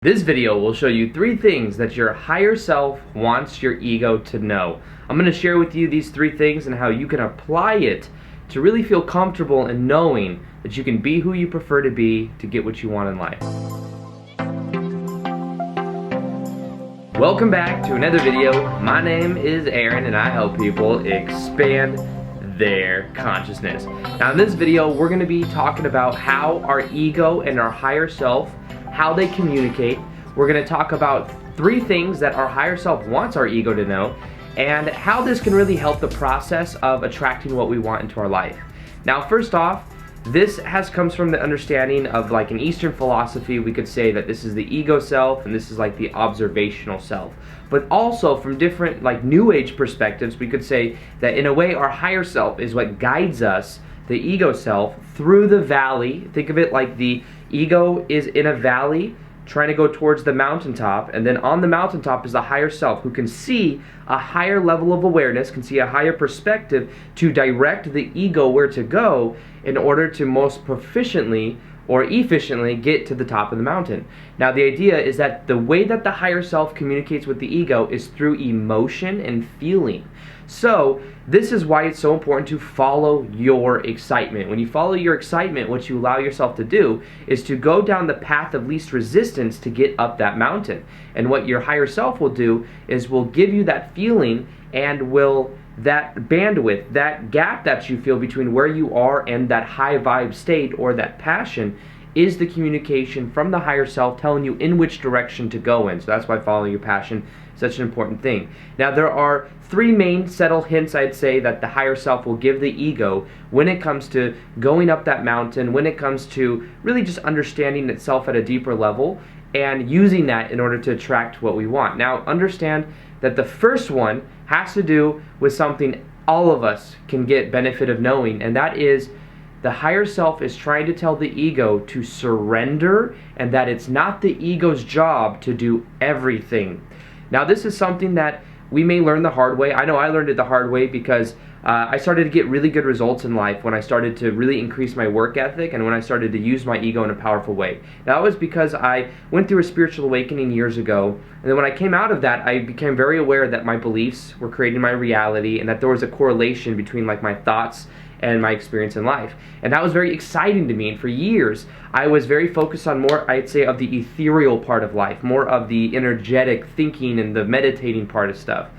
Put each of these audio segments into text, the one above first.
This video will show you 3 things that your higher self wants your ego to know. I'm going to share with you these 3 things and how you can apply it to really feel comfortable in knowing that you can be who you prefer to be to get what you want in life. Welcome back to another video. My name is Aaron and I help people expand their consciousness. Now in this video we're going to be talking about how our ego and our higher self, how they communicate. We're going to talk about 3 things that our higher self wants our ego to know and how this can really help the process of attracting what we want into our life. Now first off, this comes from the understanding of like an Eastern philosophy. We could say that this is the ego self and this is like the observational self. But also from different like New Age perspectives, we could say that in a way our higher self is what guides us, the ego self, through the valley. Think of it like the ego is in a valley trying to go towards the mountaintop, and then on the mountaintop is the higher self who can see a higher level of awareness, can see a higher perspective to direct the ego where to go in order to most proficiently or efficiently get to the top of the mountain. Now the idea is that the way that the higher self communicates with the ego is through emotion and feeling. So this is why it's so important to follow your excitement. When you follow your excitement, what you allow yourself to do is to go down the path of least resistance to get up that mountain. And what your higher self will do is will give you that feeling and will that bandwidth, that gap that you feel between where you are and that high vibe state or that passion is the communication from the higher self telling you in which direction to go in. So that's why following your passion is such an important thing. Now there are 3 main subtle hints I'd say that the higher self will give the ego when it comes to going up that mountain, when it comes to really just understanding itself at a deeper level and using that in order to attract what we want. Now understand that the first one has to do with something all of us can get benefit of knowing, and that is the higher self is trying to tell the ego to surrender and that it's not the ego's job to do everything. Now this is something that we may learn the hard way. I know I learned it the hard way because I started to get really good results in life when I started to really increase my work ethic and when I started to use my ego in a powerful way. Now that was because I went through a spiritual awakening years ago, and then when I came out of that I became very aware that my beliefs were creating my reality and that there was a correlation between like my thoughts and my experience in life. And that was very exciting to me, and for years I was very focused on more, I'd say, of the ethereal part of life, more of the energetic thinking and the meditating part of stuff.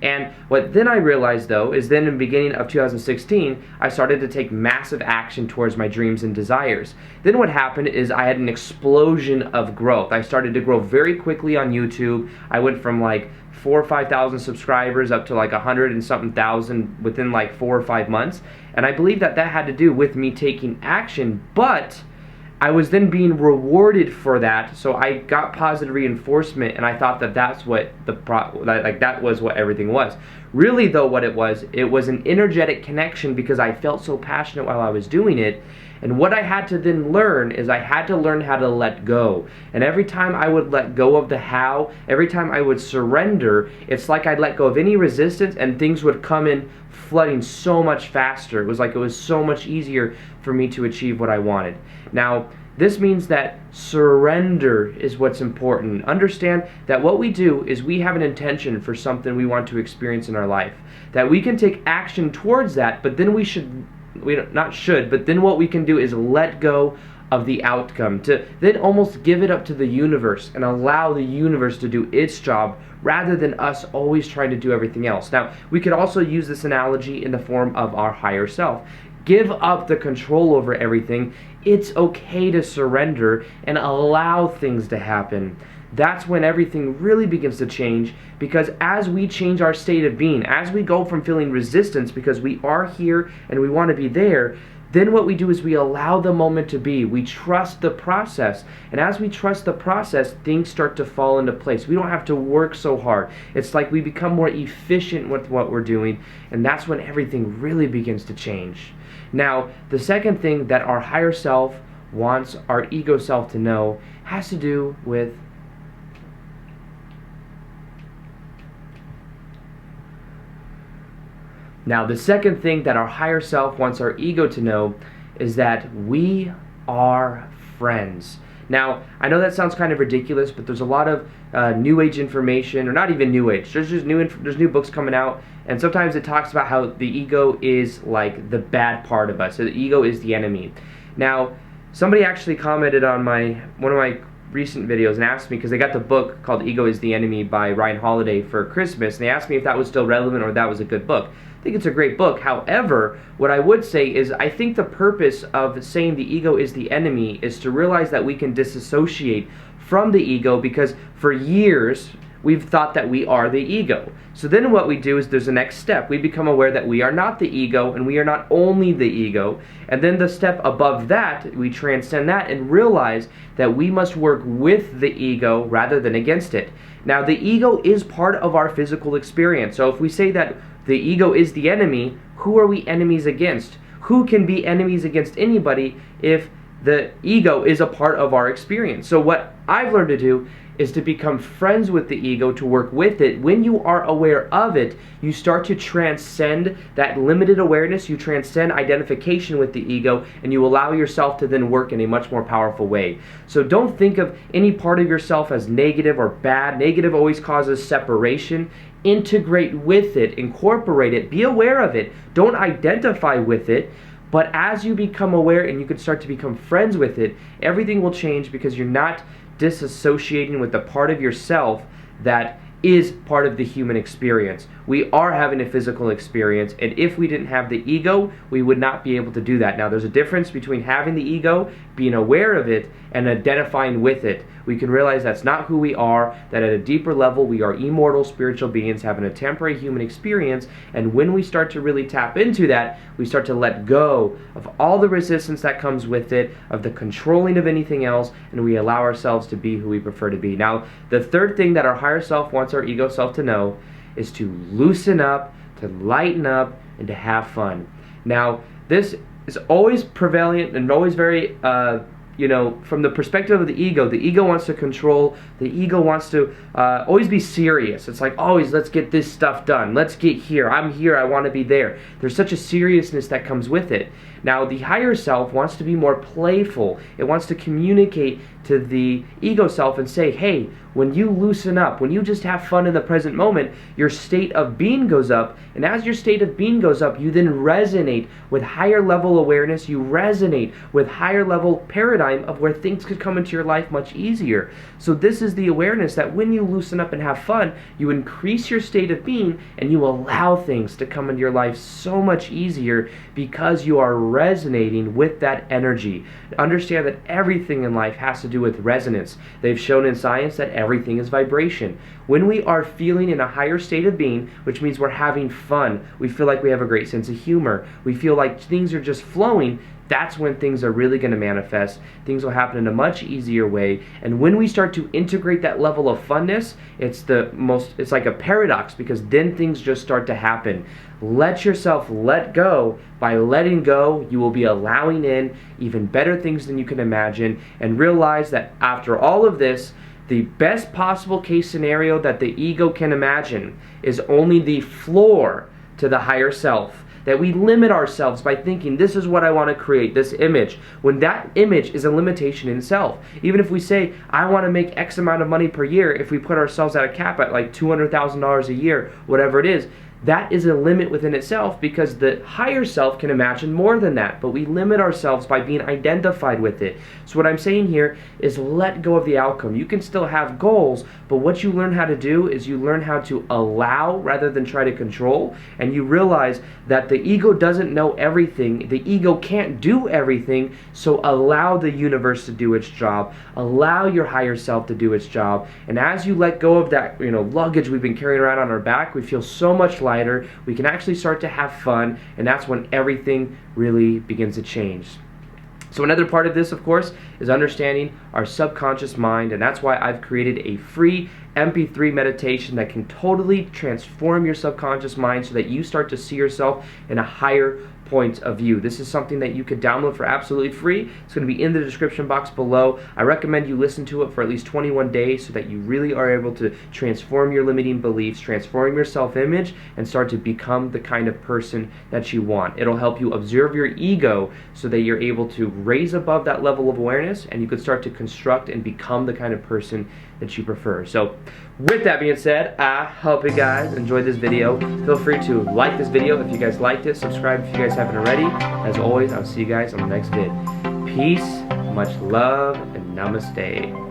And what then I realized though is then in the beginning of 2016 I started to take massive action towards my dreams and desires. Then what happened is I had an explosion of growth. I started to grow very quickly on YouTube. I went from like 4,000 or 5,000 subscribers up to like 100 and something thousand within like 4 or 5 months. And I believe that that had to do with me taking action, but I was then being rewarded for that, so I got positive reinforcement, and I thought that that's what that was what everything was. Really, though, what it was an energetic connection because I felt so passionate while I was doing it. And what I had to then learn is I had to learn how to let go. And every time I would let go of the how, every time I would surrender, it's like I'd let go of any resistance and things would come in flooding so much faster. It was so much easier for me to achieve what I wanted. Now, this means that surrender is what's important. Understand that what we do is we have an intention for something we want to experience in our life. That we can take action towards that, but then but then what we can do is let go of the outcome, to then almost give it up to the universe and allow the universe to do its job rather than us always trying to do everything else. Now, we could also use this analogy in the form of our higher self. Give up the control over everything. It's okay to surrender and allow things to happen. That's when everything really begins to change, because as we change our state of being, as we go from feeling resistance because we are here and we want to be there, then what we do is we allow the moment to be. We trust the process. And as we trust the process, things start to fall into place. We don't have to work so hard. It's like we become more efficient with what we're doing, and that's when everything really begins to change. Now, the second thing that our higher self wants our ego self to know has to do with Now, the second thing that our higher self wants our ego to know is that we are friends. Now, I know that sounds kind of ridiculous, but there's a lot of new age information, or not even new age. There's just there's new books coming out, and sometimes it talks about how the ego is like the bad part of us. So the ego is the enemy. Now, somebody actually commented on one of my recent videos and asked me, because they got the book called Ego is the Enemy by Ryan Holiday for Christmas, and they asked me if that was still relevant or that was a good book. I think it's a great book. However, what I would say is I think the purpose of saying the ego is the enemy is to realize that we can disassociate from the ego, because for years we've thought that we are the ego. So then what we do is there's a next step. We become aware that we are not the ego, and we are not only the ego. And then the step above that, we transcend that and realize that we must work with the ego rather than against it. Now, the ego is part of our physical experience. So if we say that the ego is the enemy, who are we enemies against? Who can be enemies against anybody if the ego is a part of our experience? So what I've learned to do is to become friends with the ego, to work with it. When you are aware of it, you start to transcend that limited awareness, you transcend identification with the ego, and you allow yourself to then work in a much more powerful way. So don't think of any part of yourself as negative or bad. Negative always causes separation. Integrate with it, incorporate it, be aware of it. Don't identify with it. But as you become aware and you can start to become friends with it, everything will change, because you're not disassociating with the part of yourself that is part of the human experience. We are having a physical experience, and if we didn't have the ego, we would not be able to do that. Now, there's a difference between having the ego, being aware of it, and identifying with it. We can realize that's not who we are, that at a deeper level we are immortal spiritual beings having a temporary human experience, and when we start to really tap into that, we start to let go of all the resistance that comes with it, of the controlling of anything else, and we allow ourselves to be who we prefer to be. Now, the third thing that our higher self wants our ego self to know is to loosen up, to lighten up, and to have fun. Now, this is always prevalent and always very from the perspective of the ego wants to control, the ego wants to always be serious. It's like, always, let's get this stuff done, let's get here, I'm here, I want to be there. There's such a seriousness that comes with it. Now, the higher self wants to be more playful. It wants to communicate to the ego self and say, hey, when you loosen up, when you just have fun in the present moment, your state of being goes up, and as your state of being goes up, you then resonate with higher level awareness, you resonate with higher level paradigm of where things could come into your life much easier. So this is the awareness that when you loosen up and have fun, you increase your state of being, and you allow things to come into your life so much easier, because you are resonating with that energy. Understand that everything in life has to do with resonance. They've shown in science that everything is vibration. When we are feeling in a higher state of being, which means we're having fun, we feel like we have a great sense of humor, we feel like things are just flowing, that's when things are really going to manifest. Things will happen in a much easier way. And when we start to integrate that level of funness, it's like a paradox, because then things just start to happen. Let yourself let go. By letting go, you will be allowing in even better things than you can imagine, and realize that after all of this, the best possible case scenario that the ego can imagine is only the floor to the higher self. That we limit ourselves by thinking, this is what I want to create, this image, when that image is a limitation in itself. Even if we say, I want to make X amount of money per year, if we put ourselves at a cap at like $200,000 a year, whatever it is, that is a limit within itself, because the higher self can imagine more than that, but we limit ourselves by being identified with it. So what I'm saying here is let go of the outcome. You can still have goals, but what you learn how to do is you learn how to allow rather than try to control, and you realize that the ego doesn't know everything, the ego can't do everything, so allow the universe to do its job, allow your higher self to do its job, and as you let go of that luggage we've been carrying around on our back, we feel so much lighter, we can actually start to have fun, and that's when everything really begins to change. So another part of this, of course, is understanding our subconscious mind, and that's why I've created a free MP3 meditation that can totally transform your subconscious mind so that you start to see yourself in a higher points of view. This is something that you could download for absolutely free. It's going to be in the description box below. I recommend you listen to it for at least 21 days so that you really are able to transform your limiting beliefs, transform your self-image, and start to become the kind of person that you want. It'll help you observe your ego so that you're able to raise above that level of awareness, and you could start to construct and become the kind of person that you prefer. So with that being said, I hope you guys enjoyed this video. Feel free to like this video if you guys liked it, subscribe if you guys haven't already. As always, I'll see you guys on the next vid. Peace, much love, and namaste.